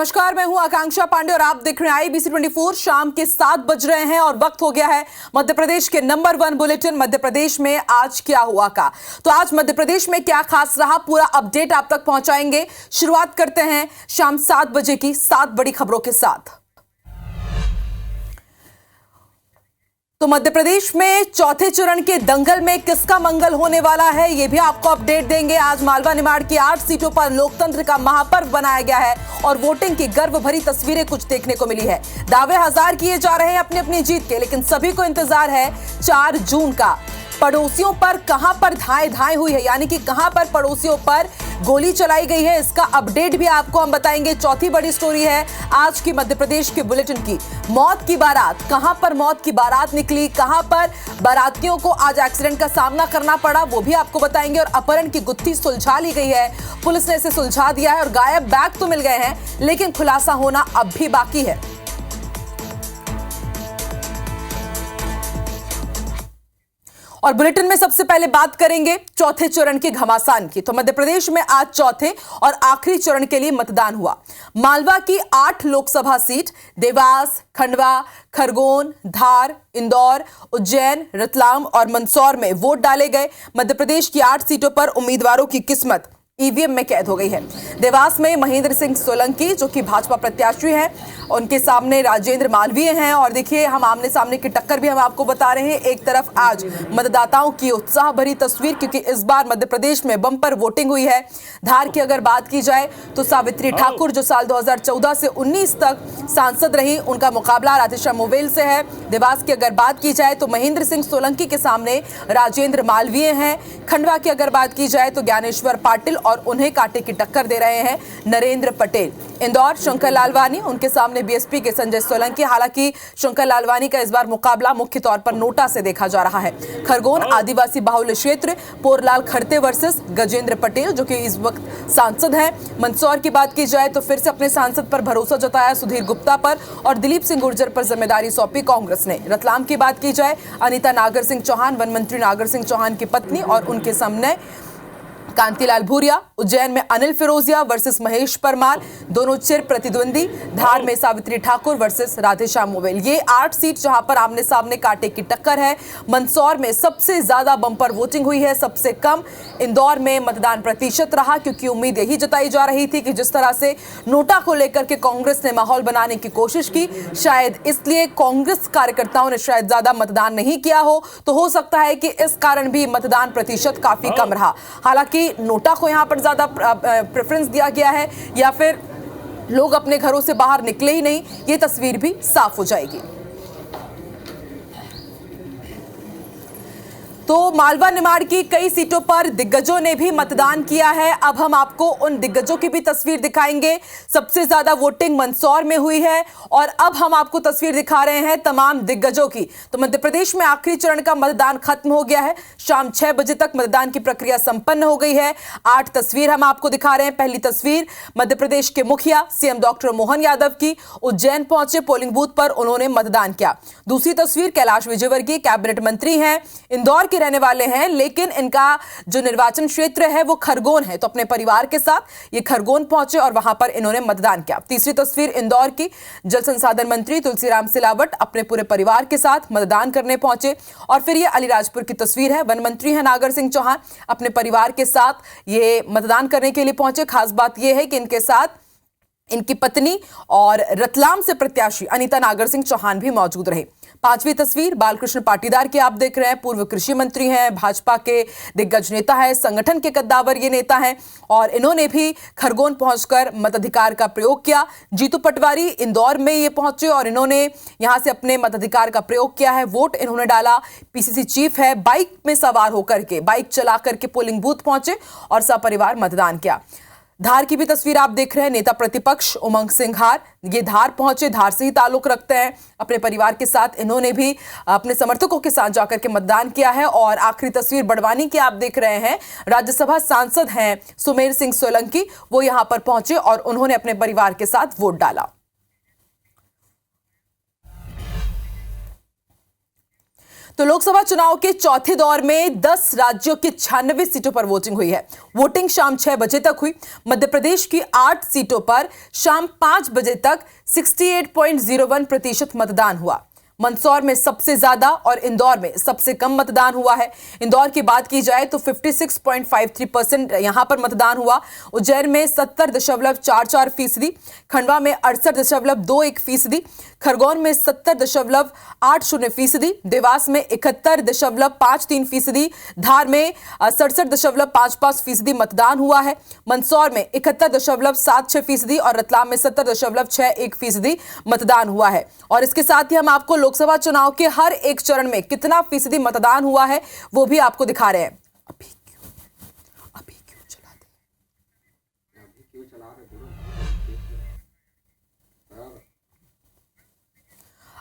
नमस्कार, मैं हूं आकांक्षा पांडे और आप देख रहे हैं IBC 24। शाम के 7 बज रहे हैं और वक्त हो गया है मध्य प्रदेश के नंबर 1 बुलेटिन मध्य प्रदेश में आज क्या हुआ का। तो आज मध्य प्रदेश में क्या खास रहा, पूरा अपडेट आप तक पहुंचाएंगे। शुरुआत करते हैं शाम 7 बजे की 7 बड़ी खबरों के साथ। तो मध्य प्रदेश में चौथे चरण के दंगल में किसका मंगल होने वाला है, यह भी आपको अपडेट देंगे। आज मालवा निमाड़ की 8 सीटों पर लोकतंत्र का महापर्व बनाया गया है और वोटिंग की गर्व भरी तस्वीरें कुछ देखने को मिली है। दावे हजार किए जा रहे हैं अपनी अपनी जीत के, लेकिन सभी को इंतजार है 4 जून का। पड़ोसियों पर कहां पर धाए हुई है, यानी कि कहां पर पड़ोसियों पर गोली चलाई गई है, इसका अपडेट भी आपको हम बताएंगे। चौथी बड़ी स्टोरी है आज की मध्य प्रदेश के बुलेटिन की। मौत की बारात, कहां पर मौत की बारात निकली, कहां पर बारातियों को आज एक्सीडेंट का सामना करना पड़ा, वो भी आपको बताएंगे। और अपहरण की गुत्थी सुलझा ली गई है, पुलिस ने इसे सुलझा दिया है और गायब बैग तो मिल गए हैं, लेकिन खुलासा होना अब भी बाकी है। और बुलेटिन में सबसे पहले बात करेंगे चौथे चरण के घमासान की। तो मध्य प्रदेश में आज चौथे और आखिरी चरण के लिए मतदान हुआ। मालवा की 8 लोकसभा सीट, देवास, खंडवा, खरगोन, धार, इंदौर, उज्जैन, रतलाम और मंदसौर में वोट डाले गए। मध्य प्रदेश की 8 सीटों पर उम्मीदवारों की किस्मत ईवीएम में कैद हो गई है। देवास में महेंद्र सिंह सोलंकी जो कि भाजपा प्रत्याशी हैं, उनके सामने राजेंद्र मालवीय हैं। और देखिए, हम आमने सामने की टक्कर भी हम आपको बता रहे हैं। एक तरफ आज मतदाताओं की उत्साह भरी तस्वीर, क्योंकि इस बार मध्य प्रदेश में बम्पर वोटिंग हुई है। धार की अगर बात की जाए तो सावित्री ठाकुर जो साल 2014 से 19 तक सांसद रही, उनका मुकाबला राधेश्याम मोवेल से है। देवास की अगर बात की जाए तो महेंद्र सिंह सोलंकी के सामने राजेंद्र मालवीय हैं। खंडवा की अगर बात की जाए तो ज्ञानेश्वर पाटिल और उन्हें कांटे की टक्कर दे रहे हैं नरेंद्र पटेल। इंदौर शंकर लालवानी, उनके सामने बीएसपी के संजय सोलंकी। हालांकि शंकर लालवानी का इस बार मुकाबला मुख्य तौर पर नोटा से देखा जा रहा है। खरगोन आदिवासी बाहुल्य क्षेत्र, पोरलाल खड़ते वर्सेस गजेंद्र पटेल जो कि इस वक्त सांसद हैं। मंदसौर की बात की जाए तो फिर से अपने सांसद पर भरोसा जताया सुधीर गुप्ता पर और दिलीप सिंह गुर्जर पर जिम्मेदारी सौंपी कांग्रेस ने। रतलाम की बात की जाए, अनीता नागर सिंह चौहान, वन मंत्री नागर सिंह चौहान की पत्नी और उनके सामने कांतिलाल भूरिया। उज्जैन में अनिल फिरोजिया वर्सेस महेश परमार, दोनों चिर प्रतिद्वंदी। धार में सावित्री ठाकुर वर्सेस राधेश्याम मोवेल। ये 8 सीट जहां पर आमने सामने कांटे की टक्कर है। मंदसौर में सबसे ज्यादा बम्पर वोटिंग हुई है, सबसे कम इंदौर में मतदान प्रतिशत रहा, क्योंकि उम्मीद यही जताई जा रही थी कि जिस तरह से नोटा को लेकर के कांग्रेस ने माहौल बनाने की कोशिश की, शायद इसलिए कांग्रेस कार्यकर्ताओं ने शायद ज्यादा मतदान नहीं किया हो, तो हो सकता है कि इस कारण भी मतदान प्रतिशत काफी कम रहा। हालांकि नोटा को यहां पर ज्यादा प्रेफरेंस दिया गया है या फिर लोग अपने घरों से बाहर निकले ही नहीं, ये तस्वीर भी साफ हो जाएगी। तो मालवा निमाड़ की कई सीटों पर दिग्गजों ने भी मतदान किया है। अब हम आपको उन दिग्गजों की भी तस्वीर दिखाएंगे। सबसे ज्यादा वोटिंग मंदसौर में हुई है और अब हम आपको तस्वीर दिखा रहे हैं तमाम दिग्गजों की। तो मध्य प्रदेश में आखिरी चरण का मतदान खत्म हो गया है। शाम 6 बजे तक मतदान की प्रक्रिया संपन्न हो गई है। 8 तस्वीर हम आपको दिखा रहे हैं। पहली तस्वीर मध्य प्रदेश के मुखिया सीएम डॉक्टर मोहन यादव की, उज्जैन पहुंचे, पोलिंग बूथ पर उन्होंने मतदान किया। दूसरी तस्वीर कैलाश विजयवर्गीय, कैबिनेट मंत्री हैं, इंदौर रहने वाले हैं, लेकिन इनका जो निर्वाचन क्षेत्र है वो खरगोन है, तो अपने परिवार के साथ ये खरगोन पहुंचे और वहां पर इन्होंने मतदान किया। तीसरी तस्वीर इंदौर की, जल संसाधन मंत्री तुलसीराम सिलावट अपने पूरे परिवार के साथ मतदान करने पहुंचे। और फिर ये अलीराजपुर की तस्वीर है, वन मंत्री है नागर सिंह चौहान, अपने परिवार के साथ ये मतदान करने के लिए पहुंचे। खास बात यह है कि इनके साथ इनकी पत्नी और रतलाम से प्रत्याशी अनीता नागर सिंह चौहान भी मौजूद रहे। 5वीं तस्वीर बालकृष्ण पाटीदार की आप देख रहे हैं, पूर्व कृषि मंत्री हैं, भाजपा के दिग्गज नेता है, संगठन के कद्दावर ये नेता हैं और इन्होंने भी खरगोन पहुंचकर मताधिकार का प्रयोग किया। जीतू पटवारी इंदौर में ये पहुंचे और इन्होंने यहां से अपने मताधिकार का प्रयोग किया है, वोट इन्होंने डाला। पीसीसी चीफ है, बाइक में सवार होकर के, बाइक चला करके पोलिंग बूथ पहुंचे और सपरिवार मतदान किया। धार की भी तस्वीर आप देख रहे हैं, नेता प्रतिपक्ष उमंग सिंघार ये धार पहुंचे, धार से ही ताल्लुक रखते हैं, अपने परिवार के साथ इन्होंने भी अपने समर्थकों के साथ जाकर के मतदान किया है। और आखिरी तस्वीर बड़वानी की आप देख रहे हैं, राज्यसभा सांसद हैं सुमेर सिंह सोलंकी, वो यहां पर पहुंचे और उन्होंने अपने परिवार के साथ वोट डाला। तो लोकसभा चुनाव के चौथे दौर में 10 राज्यों की 96 सीटों पर वोटिंग हुई है। वोटिंग शाम 6 बजे तक हुई। मध्य प्रदेश की 8 सीटों पर शाम 5 बजे तक 68.01% मतदान हुआ। मंदसौर में सबसे ज्यादा और इंदौर में सबसे कम मतदान हुआ है। इंदौर की बात की जाए तो 56.53% यहां पर मतदान हुआ। उज्जैन में 70.44%, खंडवा में 68.21%, खरगोन में 70.80%, देवास में 71.53%, धार में 67.55% मतदान हुआ है। मंदसौर में 71.76% और रतलाम में 70.61% मतदान हुआ है। और इसके साथ ही हम आपको लोकसभा चुनाव के हर एक चरण में कितना फीसदी मतदान हुआ है वो भी आपको दिखा रहे हैं। अभी क्यों चला रहे?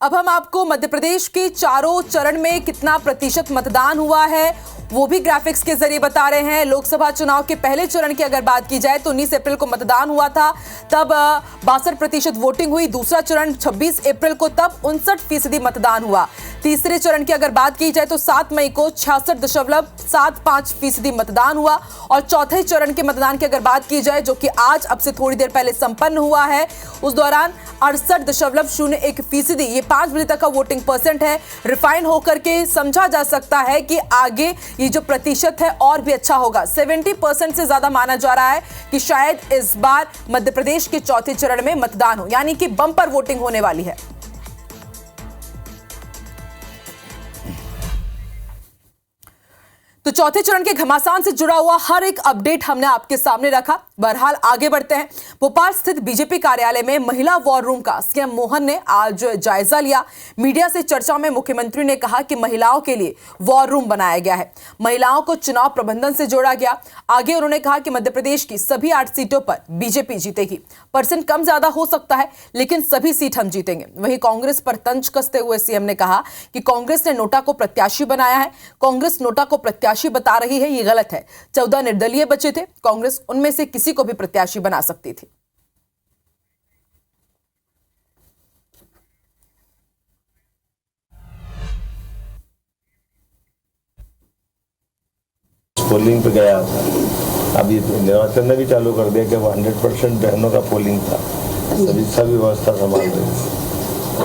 अब हम आपको मध्य प्रदेश के चारों चरण में कितना प्रतिशत मतदान हुआ है वो भी ग्राफिक्स के जरिए बता रहे हैं। लोकसभा चुनाव के पहले चरण की अगर बात की जाए तो 19 अप्रैल को मतदान हुआ था, तब 62% वोटिंग हुई। दूसरा चरण 26 अप्रैल को, तब 59% मतदान हुआ। तीसरे चरण की अगर बात की जाए तो 7 मई को 66.75% मतदान हुआ। और चौथे चरण के मतदान की अगर बात की जाए, जो कि आज अब से थोड़ी देर पहले संपन्न हुआ है, उस दौरान 68.01%। ये 5 बजे तक का वोटिंग परसेंट है। रिफाइन होकर के समझा जा सकता है कि आगे ये जो प्रतिशत है और भी अच्छा होगा। 70% से ज्यादा माना जा रहा है कि शायद इस बार मध्य प्रदेश के चौथे चरण में मतदान हो, यानी कि बम्पर वोटिंग होने वाली है। तो चौथे चरण के घमासान से जुड़ा हुआ हर एक अपडेट हमने आपके सामने रखा। बहरहाल आगे बढ़ते हैं। भोपाल स्थित बीजेपी कार्यालय में महिला वॉर रूम का सीएम मोहन ने आज जायजा लिया। मीडिया से चर्चा में मुख्यमंत्री ने कहा कि महिलाओं के लिए वॉर रूम बनाया गया है, महिलाओं को चुनाव प्रबंधन से जोड़ा गया। आगे उन्होंने कहा कि मध्य प्रदेश की सभी 8 सीटों पर बीजेपी जीतेगी। परसेंट कम ज्यादा हो सकता है, लेकिन सभी सीट हम जीतेंगे। वहीं कांग्रेस पर तंज कसते हुए सीएम ने कहा कि कांग्रेस ने नोटा को प्रत्याशी बनाया है। कांग्रेस नोटा को प्रत्याशी बता रही है, ये गलत है। 14 निर्दलीय बचे थे, कांग्रेस उनमें से किसी को भी प्रत्याशी बना सकती थी। पोलिंग पे गया था। अब ये निर्वाचन ने भी चालू कर दिया कि वो 100% बहनों का पोलिंग था। सभी व्यवस्था संभाल रही थी। तो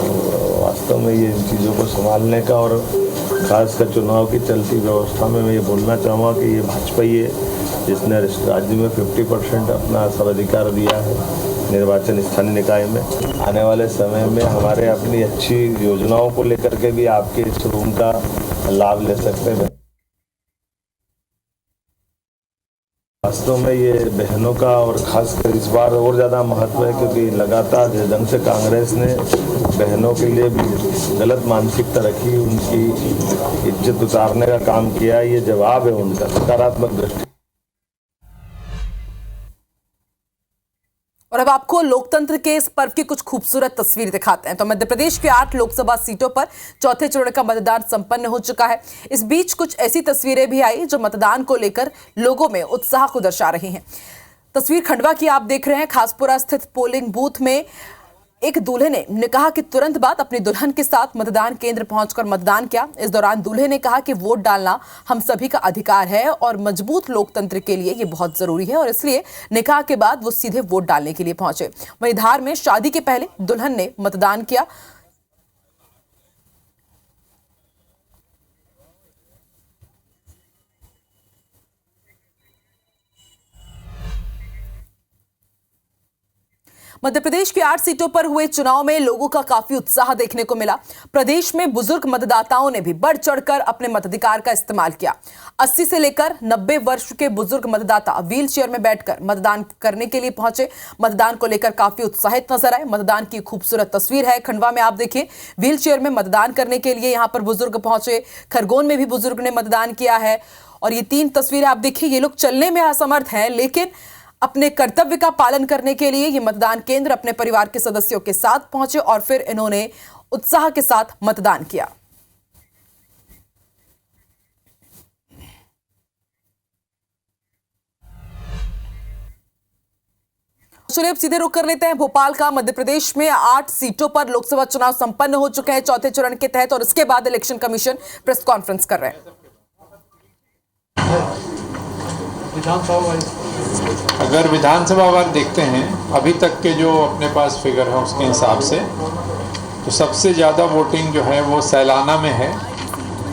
वास्तव में ये इन चीज़ों को संभालने का, और खासकर चुनाव की चलती व्यवस्था में मैं ये बोलना चाहूँगा कि ये भाजपा ही है जिसने राज्य में 50% अपना सर्वाधिकार दिया है निर्वाचन स्थानीय निकाय में। आने वाले समय में हमारे अपनी अच्छी योजनाओं को लेकर के भी आपके इस रूम का लाभ ले सकते हैं। वास्तव में ये बहनों का और खासकर इस बार और ज़्यादा महत्व है, क्योंकि लगातार जिस ढंग से कांग्रेस ने बहनों के लिए भी गलत मानसिकता रखी, उनकी इज्जत उतारने का काम किया, ये जवाब है उनका सकारात्मक दृष्टि। और अब आपको लोकतंत्र के इस पर्व की कुछ खूबसूरत तस्वीर दिखाते हैं। तो मध्य प्रदेश के 8 लोकसभा सीटों पर चौथे चरण का मतदान संपन्न हो चुका है। इस बीच कुछ ऐसी तस्वीरें भी आई जो मतदान को लेकर लोगों में उत्साह को दर्शा रही हैं। तस्वीर खंडवा की आप देख रहे हैं। खासपुरा स्थित पोलिंग बूथ में एक दूल्हे ने कहा कि तुरंत बाद अपनी दुल्हन के साथ मतदान केंद्र पहुंचकर मतदान किया। इस दौरान दूल्हे ने कहा कि वोट डालना हम सभी का अधिकार है और मजबूत लोकतंत्र के लिए ये बहुत जरूरी है, और इसलिए निकाह के बाद वो सीधे वोट डालने के लिए पहुंचे। वहीं धार में शादी के पहले दुल्हन ने मतदान किया। मध्य प्रदेश की 8 सीटों पर हुए चुनाव में लोगों का काफी उत्साह देखने को मिला। प्रदेश में बुजुर्ग मतदाताओं ने भी बढ़ चढ़कर अपने मताधिकार का इस्तेमाल किया। 80 से लेकर 90 वर्ष के बुजुर्ग मतदाता व्हील चेयर में बैठकर मतदान करने के लिए पहुंचे। मतदान को लेकर काफी उत्साहित नजर आए। मतदान की खूबसूरत तस्वीर है खंडवा में, आप देखिए व्हील चेयर में मतदान करने के लिए यहां पर बुजुर्ग पहुंचे। खरगोन में भी बुजुर्ग ने मतदान किया है। और ये 3 तस्वीरें आप देखिए, ये लोग चलने में असमर्थ हैं, लेकिन अपने कर्तव्य का पालन करने के लिए ये मतदान केंद्र अपने परिवार के सदस्यों के साथ पहुंचे और फिर इन्होंने उत्साह के साथ मतदान किया। चलिए अब सीधे रुख कर लेते हैं भोपाल का। मध्य प्रदेश में 8 सीटों पर लोकसभा चुनाव संपन्न हो चुके हैं चौथे चरण के तहत, और इसके बाद इलेक्शन कमीशन प्रेस कॉन्फ्रेंस कर रहे हैं। अगर विधानसभा वार देखते हैं अभी तक के जो अपने पास फिगर है उसके हिसाब से, तो सबसे ज़्यादा वोटिंग जो है वो सैलाना में है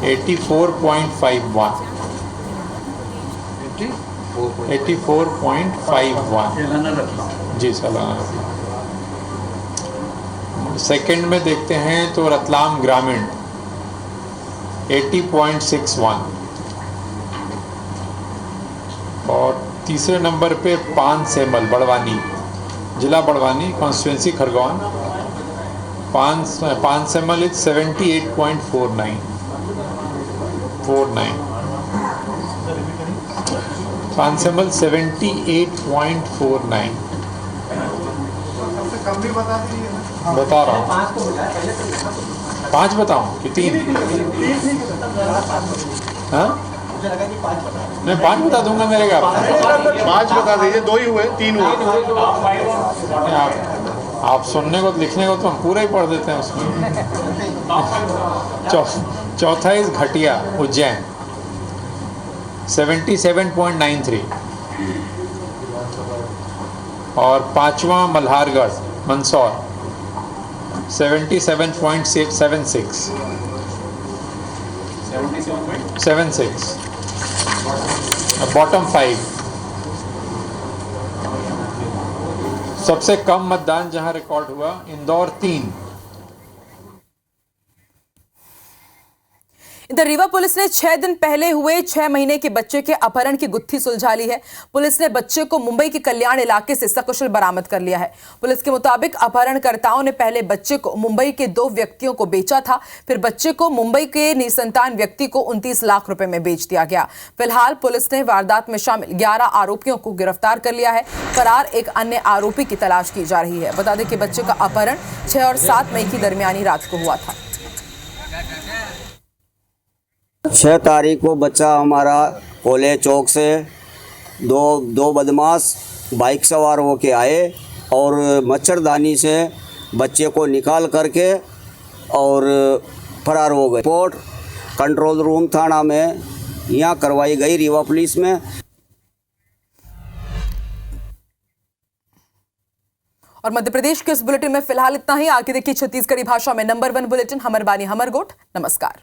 84.51 जी सैलाना। सेकंड में देखते हैं तो रतलाम ग्रामीण 80.61 और तीसरे नंबर पे पान सेमल बड़वानी, जिला बड़वानी, कॉन्स्टिट्यूंसी खरगोन, पान सेमल इज 78.49 पान सेमल 78.49। बता रहा हूँ, 5 बताऊँ कि 3? हाँ मैं 5 बता दूंगा, मेरे का 5 बता दीजिए, 2 ही हुए, 3 हुए। आप सुनने को लिखने को तो हम पूरा ही पढ़ देते हैं उसमें। चौथा इज घटिया उज्जैन 77.93 और 5वां मल्हारगढ़ मंदसौर 77.76 बॉटम 5। सबसे कम मतदान जहां रिकॉर्ड हुआ इंदौर 3। इधर रीवा पुलिस ने 6 दिन पहले हुए 6 महीने के बच्चे के अपहरण की गुत्थी सुलझा ली है। पुलिस ने बच्चे को मुंबई के कल्याण इलाके से सकुशल बरामद कर लिया है। पुलिस के मुताबिक अपहरणकर्ताओं ने पहले बच्चे को मुंबई के 2 व्यक्तियों को बेचा था, फिर बच्चे को मुंबई के निसंतान व्यक्ति को 29 लाख रुपए में बेच दिया गया। फिलहाल पुलिस ने वारदात में शामिल 11 आरोपियों को गिरफ्तार कर लिया है। फरार एक अन्य आरोपी की तलाश की जा रही है। बता दें कि बच्चे का अपहरण 6 और 7 मई की दरमियानी रात को हुआ था। 6 तारीख को बच्चा हमारा कोले चौक से दो बदमाश बाइक सवार होके आए और मच्छरदानी से बच्चे को निकाल करके और फरार हो गए। रिपोर्ट कंट्रोल रूम थाना में यहाँ करवाई गई रीवा पुलिस में। और मध्य प्रदेश के इस बुलेटिन में फिलहाल इतना ही। आगे देखिए छत्तीसगढ़ी भाषा में नंबर 1 बुलेटिन हमर बानी हमर गोठ। नमस्कार।